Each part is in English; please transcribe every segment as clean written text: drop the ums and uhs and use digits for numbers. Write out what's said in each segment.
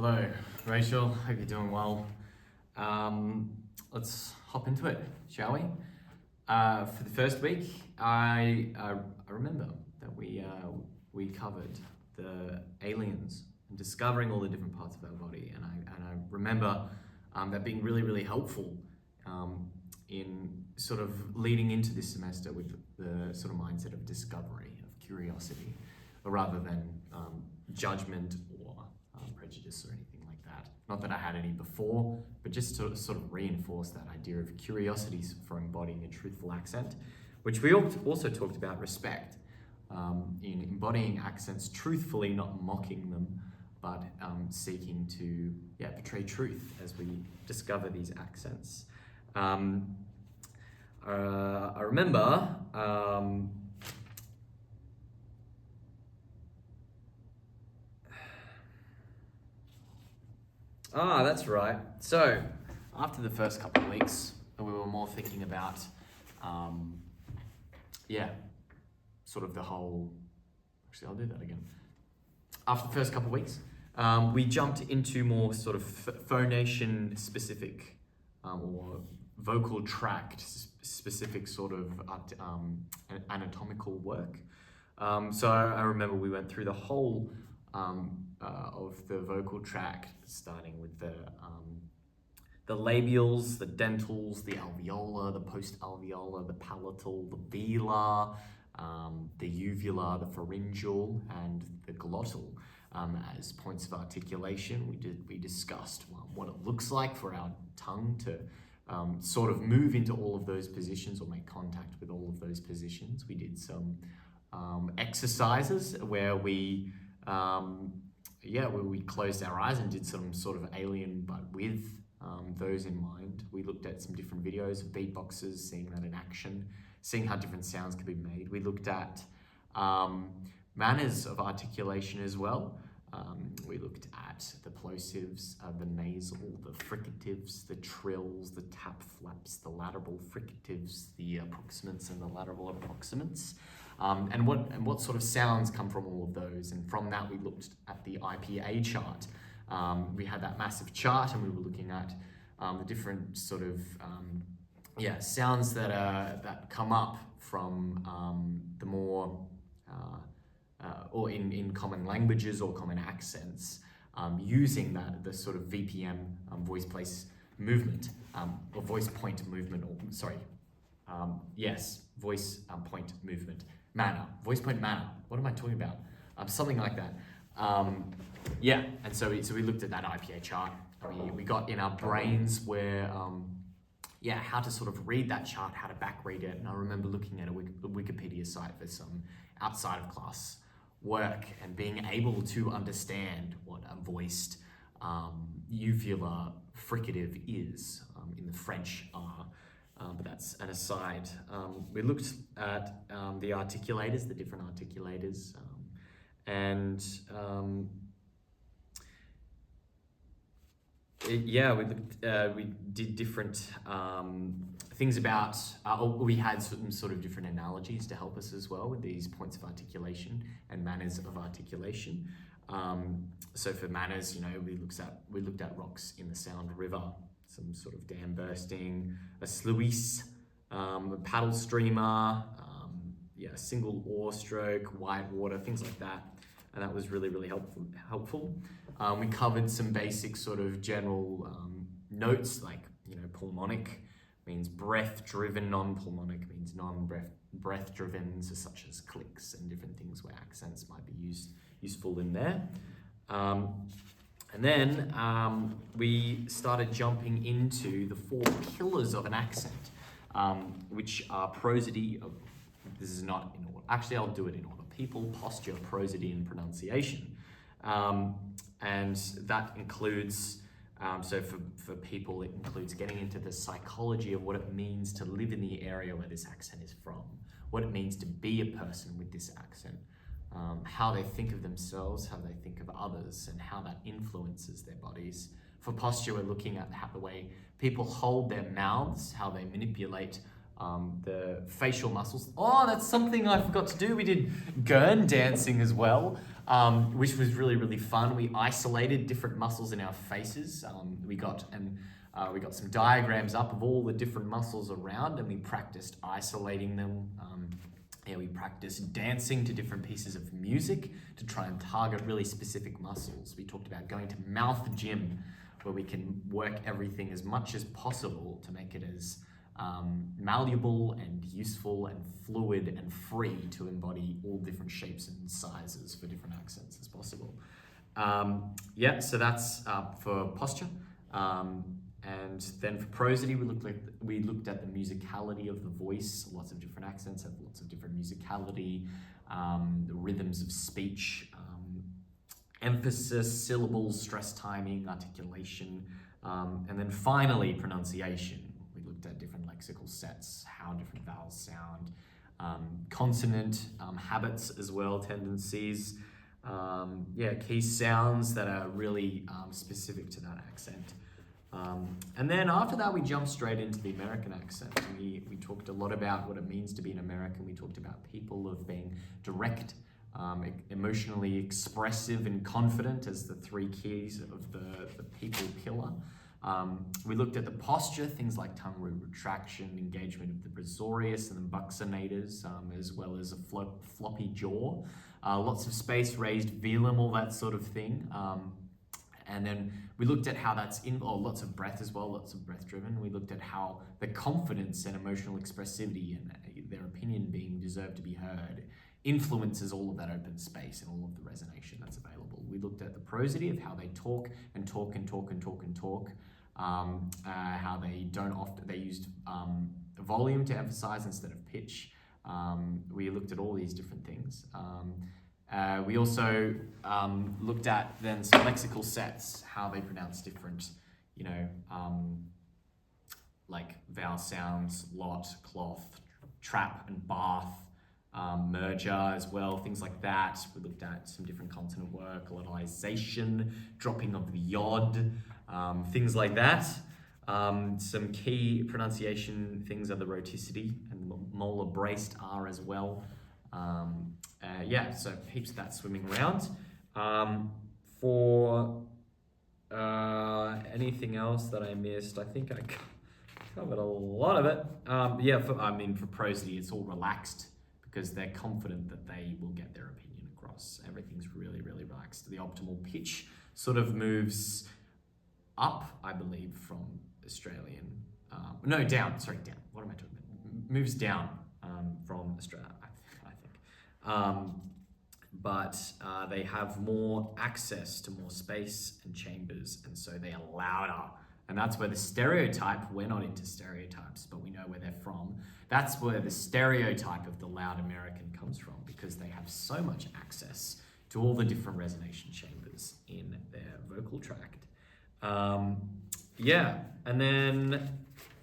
Hello, Rachel. Hope you're doing well. Let's hop into it, shall we? For the first week, I remember that we covered the aliens and discovering all the different parts of our body, and I remember that being really helpful in sort of leading into this semester with the sort of mindset of discovery, of curiosity, rather than judgment or prejudice or anything like that. Not that I had any before, but just to sort of reinforce that idea of curiosity for embodying a truthful accent, which we also talked about respect in embodying accents truthfully, not mocking them, but seeking to portray truth as we discover these accents. I remember that's right. So, after the first couple of weeks, we were more thinking about, sort of the whole. Actually, I'll do that again. After the first couple of weeks, we jumped into more sort of phonation specific or vocal tract specific sort of anatomical work. So I remember we went through the whole of the vocal tract, starting with the labials, the dentals, the alveolar, the post-alveolar, the palatal, the velar, the uvula, the pharyngeal, and the glottal. As points of articulation, we discussed what it looks like for our tongue to sort of move into all of those positions or make contact with all of those positions. We did some exercises where we closed our eyes and did some sort of alien, but with those in mind. We looked at some different videos of beatboxers, seeing that in action, seeing how different sounds could be made. We looked at manners of articulation as well. We looked at the plosives, the nasal, the fricatives, the trills, the tap flaps, the lateral fricatives, the approximants and the lateral approximants. And what sort of sounds come from all of those. And from that, we looked at the IPA chart. We had that massive chart, and we were looking at the different sort of sounds that come up from the more or in common languages or common accents, using the sort of VPM voice place movement or voice point movement, voice point movement. Manner, voice point manner. What am I talking about? Something like that. And so we looked at that IPA chart. We got in our brains where, how to sort of read that chart, how to back read it. And I remember looking at a Wikipedia site for some outside of class work and being able to understand what a voiced uvular fricative is in the French R. But that's an aside. We looked at the articulators, the different articulators, we did different things about, we had some sort of different analogies to help us as well with these points of articulation and manners of articulation. So for manners, we looked at rocks in the Sound River, some sort of dam bursting, a sluice, a paddle streamer, single oar stroke, white water, things like that. And that was really helpful. We covered some basic sort of general notes, like, pulmonic means breath-driven, non-pulmonic means non-breath-driven, so such as clicks and different things where accents might be useful in there. And then we started jumping into the 4 pillars of an accent, which are prosody. This is not in order. Actually, I'll do it in order. People, posture, prosody, and pronunciation. And that includes, for people, it includes getting into the psychology of what it means to live in the area where this accent is from, what it means to be a person with this accent, how they think of themselves, how they think of others, and how that influences their bodies. For posture, we're looking at the way people hold their mouths, how they manipulate the facial muscles. Oh, that's something I forgot to do. We did Gurn dancing as well, which was really, really fun. We isolated different muscles in our faces. We got some diagrams up of all the different muscles around, and we practiced isolating them. We practiced dancing to different pieces of music to try and target really specific muscles. We talked about going to mouth gym, where we can work everything as much as possible to make it as malleable and useful and fluid and free to embody all different shapes and sizes for different accents as possible. So that's for posture. And then for prosody, we looked at the musicality of the voice. Lots of different accents have lots of different musicality, the rhythms of speech, emphasis, syllables, stress timing, articulation, and then finally pronunciation. We looked at different lexical sets, how different vowels sound, consonant habits as well, tendencies, key sounds that are really specific to that accent. And then after that, we jumped straight into the American accent. We talked a lot about what it means to be an American. We talked about people of being direct, emotionally expressive and confident as the three keys of the people pillar. We looked at the posture, things like tongue root retraction, engagement of the brachiosaurus and the buccinators, as well as a floppy jaw, lots of space, raised velum, all that sort of thing. And then we looked at how that's lots of breath as well, lots of breath driven. We looked at how the confidence and emotional expressivity and their opinion being deserved to be heard influences all of that open space and all of the resonation that's available. We looked at the prosody of how they talk and talk and talk and talk and talk, how they used volume to emphasize instead of pitch. We looked at all these different things. We also looked at then some lexical sets, how they pronounce different, like vowel sounds, lot, cloth, trap and bath, merger as well, things like that. We looked at some different consonant work, localization, dropping of the yod, things like that. Some key pronunciation things are the rhoticity and molar braced R as well. So heaps of that swimming around. For anything else that I missed, I think I covered a lot of it. For prosody, it's all relaxed because they're confident that they will get their opinion across. Everything's really, really relaxed. The optimal pitch sort of moves up, I believe, from Australian. Down. What am I talking about? Moves down from Australia, I think. But they have more access to more space and chambers, and so they are louder. And that's where the stereotype, we're not into stereotypes, but we know where they're from. That's where the stereotype of the loud American comes from, because they have so much access to all the different resonation chambers in their vocal tract. And then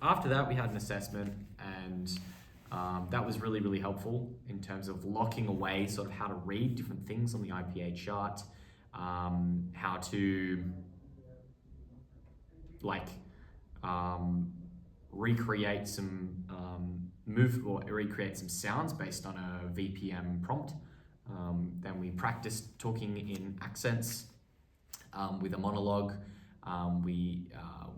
after that, we had an assessment, and that was really, really helpful in terms of locking away sort of how to read different things on the IPA chart, how to recreate some recreate some sounds based on a VPM prompt. Then we practiced talking in accents with a monologue.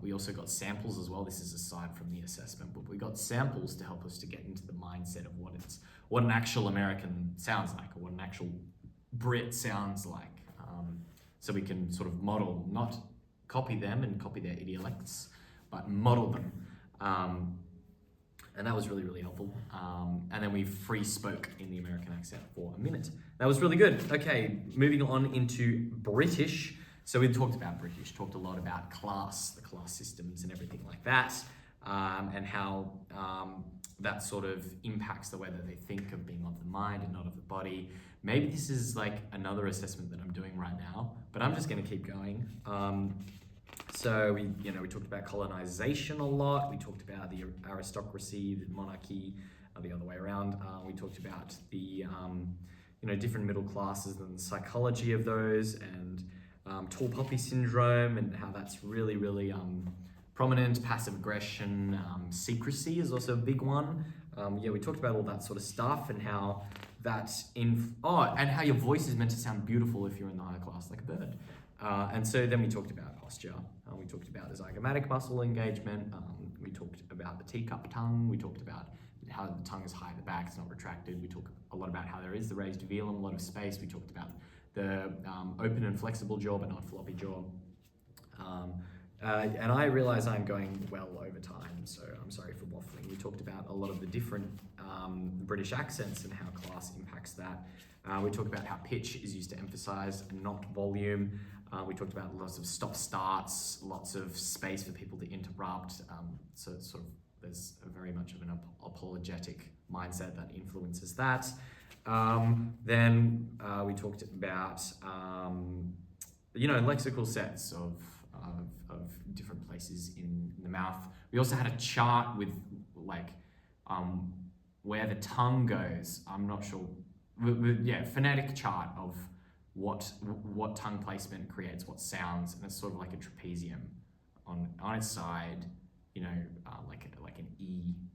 We also got samples as well. This is aside from the assessment, but we got samples to help us to get into the mindset of what an actual American sounds like, or what an actual Brit sounds like. So we can sort of model, not copy them and copy their idiolects, but model them. And that was really, really helpful. And then we free spoke in the American accent for a minute. That was really good. Okay, moving on into British. So we talked about British, talked a lot about class, the class systems and everything like that, and how that sort of impacts the way that they think of being of the mind and not of the body. Maybe this is like another assessment that I'm doing right now, but I'm just going to keep going. So we talked about colonization a lot. We talked about the aristocracy, the monarchy, the other way around. We talked about the different middle classes and the psychology of those, and tall poppy syndrome, and how that's really, really prominent, passive aggression, secrecy is also a big one. Yeah, we talked about all that sort of stuff and how that and how your voice is meant to sound beautiful if you're in the higher class, like a bird. And so then we talked about posture. We talked about the zygomatic muscle engagement. We talked about the teacup tongue. We talked about how the tongue is high at the back, it's not retracted. We talked a lot about how there is the raised velum, a lot of space. We talked about the open and flexible jaw, but not floppy jaw. And I realize I'm going well over time, so I'm sorry for waffling. We talked about a lot of the different British accents and how class impacts that. We talked about how pitch is used to emphasize and not volume. We talked about lots of stop-starts, lots of space for people to interrupt. So it's sort of there's very much of an apologetic mindset that influences that. Then we talked about lexical sets of different places in the mouth. We also had a chart with where the tongue goes. I'm not sure. Phonetic chart of what tongue placement creates, what sounds, and it's sort of like a trapezium on its side. Like an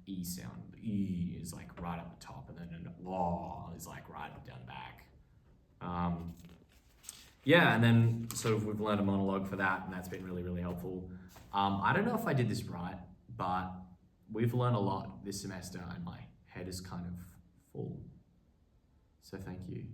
E sound. E is like right up the top, and then an O is like right up down the back. And then sort of we've learned a monologue for that, and that's been really, really helpful. I don't know if I did this right, but we've learned a lot this semester, and my head is kind of full. So thank you.